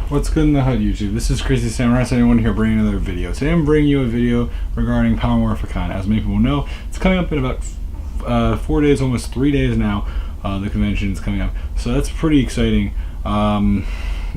What's good in the HUD YouTube? This is Crazy Samurai, so anyone here bringing another video. Today I'm bringing you a video regarding Power Morphicon. As many people know, it's coming up in about 4 days, almost 3 days now. The convention is coming up, so that's pretty exciting. And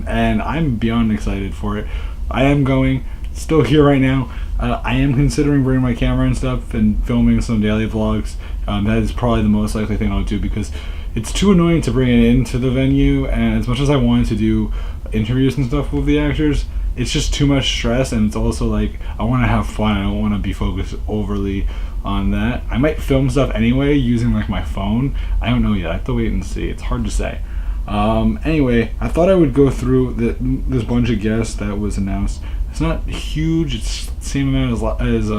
I'm beyond excited for it. I am going, still here right now. I am considering bringing my camera and stuff and filming some daily vlogs. That is probably the most likely thing I'll do because it's too annoying to bring it into the venue, and as much as I wanted to do interviews and stuff with the actors, it's just too much stress, and it's also like I want to have fun. I don't want to be focused overly on that. I might film stuff anyway using like my phone. I don't know yet. I have to wait and see. It's hard to say. Anyway, I thought I would go through this bunch of guests that was announced. It's not huge. It's the same amount as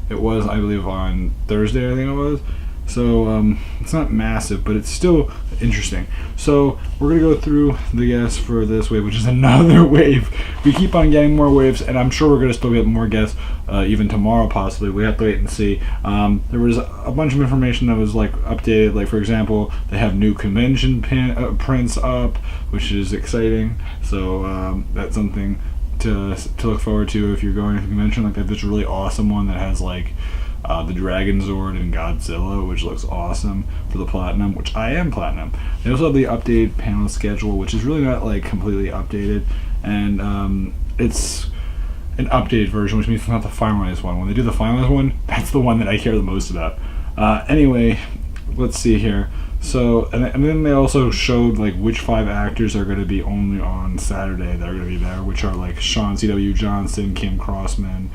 it was, I believe, on Thursday, I think it was. So it's not massive, but it's still interesting. So we're going to go through the guests for this wave, which is another wave. We keep on getting more waves, and I'm sure we're going to still get more guests even tomorrow possibly. We have to wait and see. There was a bunch of information that was like updated. Like, for example, they have new convention prints up, which is exciting. So that's something to look forward to if you're going to the convention. Like, they have this really awesome one that has like the Dragon Zord and Godzilla, which looks awesome for the Platinum, which I am Platinum. They also have the updated panel schedule, which is really not like completely updated, and it's an updated version, which means it's not the finalized one. When they do the finalized one, that's the one that I care the most about. Anyway, let's see here. So, and then they also showed like which 5 actors are going to be only on Saturday that are going to be there, which are like Sean C.W. Johnson, Kim Crossman,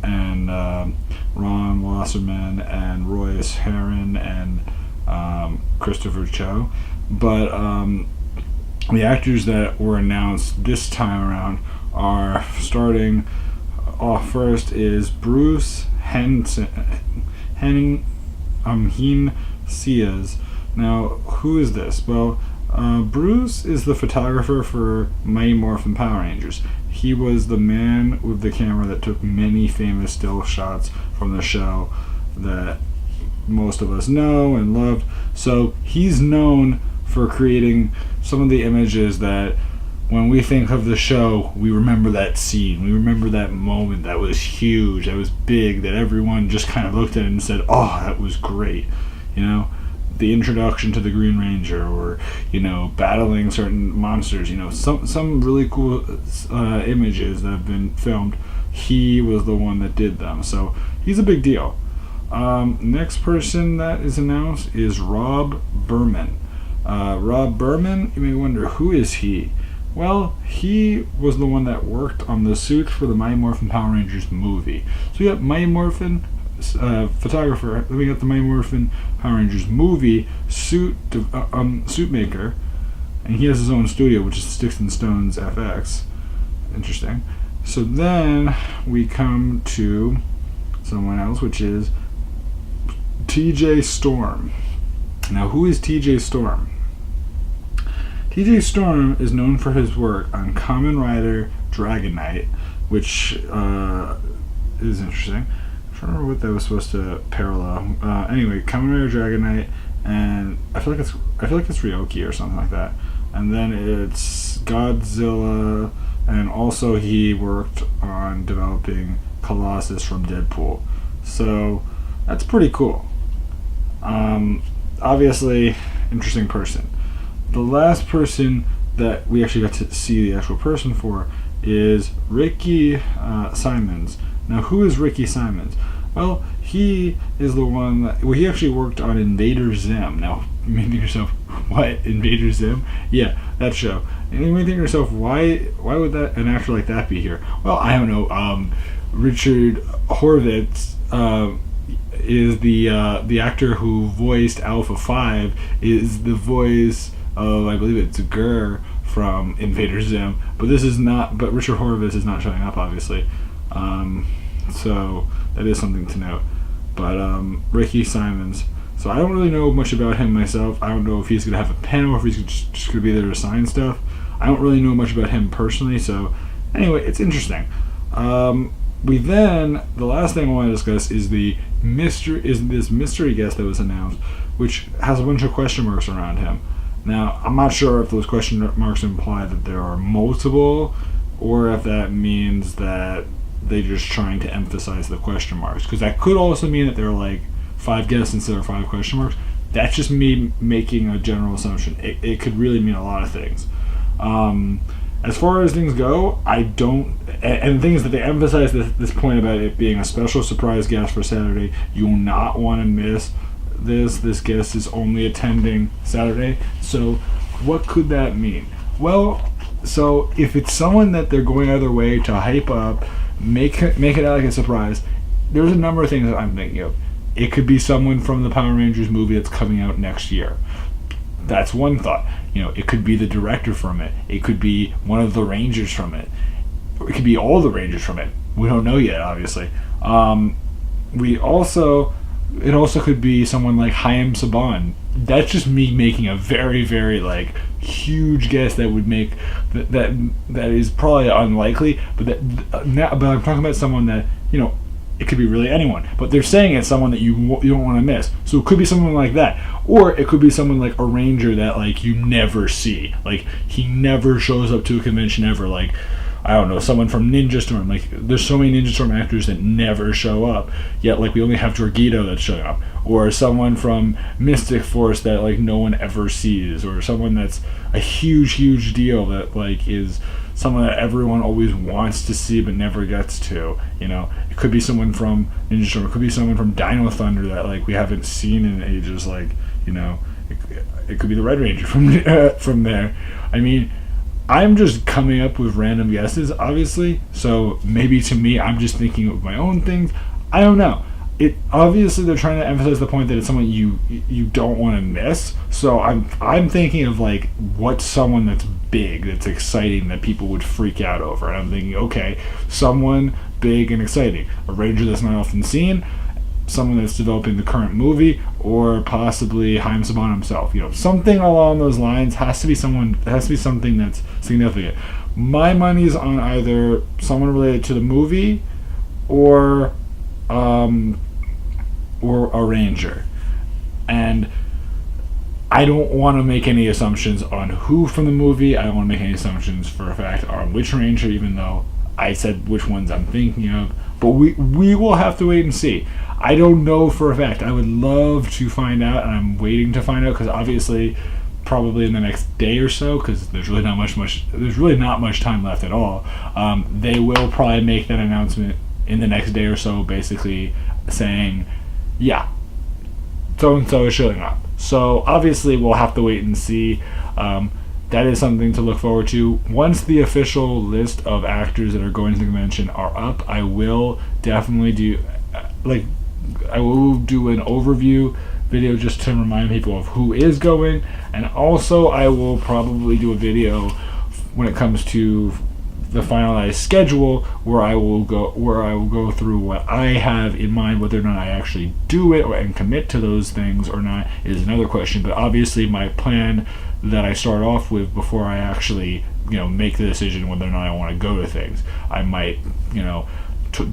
and Ron Wasserman, and Royce Heron, and Christopher Cho. But the actors that were announced this time around are starting off. First is Bruce Heinsius. Now, who is this? Well, Bruce is the photographer for Mighty Morphin Power Rangers. He was the man with the camera that took many famous still shots from the show that most of us know and loved. So he's known for creating some of the images that when we think of the show, we remember that scene. We remember that moment that was huge, that was big, that everyone just kind of looked at it and said, oh, that was great. You know, the introduction to the Green Ranger, or, you know, battling certain monsters, you know, some really cool images that have been filmed. He was the one that did them, so he's a big deal. Next person that is announced is Rob Burman. Rob Burman, you may wonder, who is he? Well, he was the one that worked on the suits for the Mighty Morphin Power Rangers movie. So we got Mighty Morphin photographer, then we got the Mighty Morphin Power Rangers movie suit maker, and he has his own studio, which is Sticks and Stones FX. Interesting. So then we come to someone else, which is TJ Storm. Now, who is TJ Storm? TJ Storm is known for his work on Kamen Rider Dragon Knight, which is interesting. I don't remember what that was supposed to parallel. Anyway, Kamen Rider Dragon Knight, and I feel like it's Ryoki or something like that. And then it's Godzilla, and also he worked on developing Colossus from Deadpool. So that's pretty cool. Obviously, interesting person. The last person that we actually got to see the actual person for is Rikki Simons. Now, who is Rikki Simons? Well, he is the one that, well, he actually worked on Invader Zim. Now, you may think to yourself, what, Invader Zim? Yeah, that show. And you may think to yourself, why would that an actor like that be here? Well, I don't know. Richard Horvitz is the actor who voiced Alpha 5, is the voice of, I believe it's Gur from Invader Zim. But Richard Horvitz is not showing up, obviously. So that is something to note. But Rikki Simons. So I don't really know much about him myself. I don't know if he's going to have a panel or if he's just going to be there to sign stuff. I don't really know much about him personally. So anyway, it's interesting. The last thing I want to discuss is this mystery guest that was announced, which has a bunch of question marks around him. Now, I'm not sure if those question marks imply that there are multiple, or if that means that they're just trying to emphasize the question marks. Because that could also mean that there are like 5 guests instead of 5 question marks. That's just me making a general assumption. It could really mean a lot of things. As far as things go, I don't... And the thing is that they emphasize this point about it being a special surprise guest for Saturday. You will not want to miss this. This guest is only attending Saturday. So what could that mean? Well, so if it's someone that they're going out of their way to hype up, make it out like a surprise, there's a number of things that I'm thinking of. It could be someone from the Power Rangers movie that's coming out next year. That's one thought. It could be the director from it. It could be one of the Rangers from it. It could be all the Rangers from it. We don't know yet, obviously. It also could be someone like Heinsius. That's just me making a very, very huge guess that would make that is probably unlikely. But I'm talking about someone that it could be really anyone, but they're saying it's someone that you don't want to miss. So it could be someone like that, or it could be someone like a Ranger that you never see. He never shows up to a convention ever. I don't know, someone from Ninja Storm. There's so many Ninja Storm actors that never show up, yet we only have Dragito that's showing up. Or someone from Mystic Force that no one ever sees. Or someone that's a huge, huge deal that is someone that everyone always wants to see but never gets to. It could be someone from Ninja Storm. It could be someone from Dino Thunder that we haven't seen in ages. It could be the Red Ranger from there. I mean, I'm just coming up with random guesses, obviously. So maybe to me, I'm just thinking of my own things. I don't know. Obviously they're trying to emphasize the point that it's someone you don't want to miss. So I'm thinking of what's someone that's big, that's exciting, that people would freak out over. And I'm thinking, okay, someone big and exciting, a Ranger that's not often seen, someone that's developing the current movie, or possibly Heinsius himself. Something along those lines. Has to be something that's significant. My money's on either someone related to the movie or a Ranger. And I don't want to make any assumptions on who from the movie. I don't want to make any assumptions for a fact on which Ranger, even though I said which ones I'm thinking of. But we will have to wait and see. I don't know for a fact. I would love to find out, and I'm waiting to find out, because obviously probably in the next day or so, because there's really not much time left at all. They will probably make that announcement in the next day or so, basically saying, yeah, so-and-so is showing up. So obviously we'll have to wait and see. That is something to look forward to. Once the official list of actors that are going to the convention are up, I will definitely do an overview video just to remind people of who is going, and also I will probably do a video when it comes to the finalized schedule where I will go through what I have in mind. Whether or not I actually do it and commit to those things or not is another question, but obviously my plan that I start off with before I actually make the decision whether or not I want to go to things, I might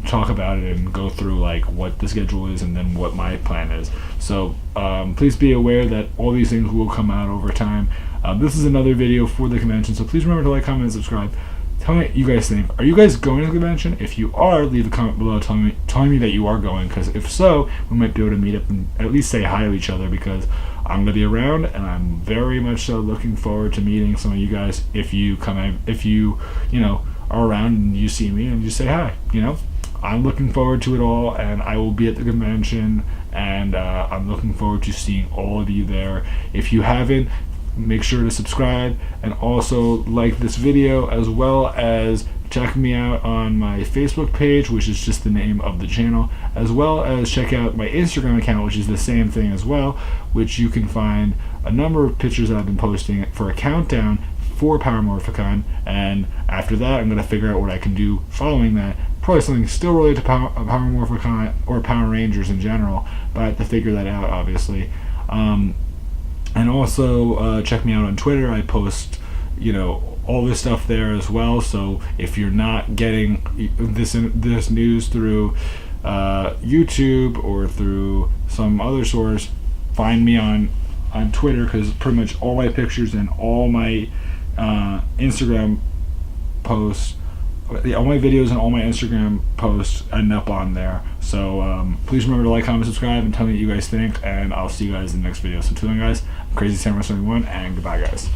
talk about it and go through what the schedule is and then what my plan is. So please be aware that all these things will come out over time. This is another video for the convention, so please remember to like, comment, and subscribe. Tell me what you guys think. Are you guys going to the convention? If you are, leave a comment below telling me that you are going, because if so, we might be able to meet up and at least say hi to each other, because I'm going to be around, and I'm very much so looking forward to meeting some of you guys. If you are around and you see me and you say hi, I'm looking forward to it all, and I will be at the convention, and I'm looking forward to seeing all of you there. If you haven't, make sure to subscribe and also like this video, as well as check me out on my Facebook page, which is just the name of the channel, as well as check out my Instagram account, which is the same thing as well, which you can find a number of pictures that I've been posting for a countdown for Power Morphicon. And after that, I'm going to figure out what I can do following that. Probably something still related to Power Morphicon or Power Rangers in general, but I have to figure that out, obviously. And also check me out on Twitter. I post all this stuff there as well. So if you're not getting this news through YouTube or through some other source, find me on on Twitter, because pretty much all my pictures and all my Instagram posts, all my videos and all my Instagram posts end up on there. So please remember to like, comment, subscribe, and tell me what you guys think, and I'll see you guys in the next video. So until then, guys, I'm Crazy Samurai 71, and goodbye, guys.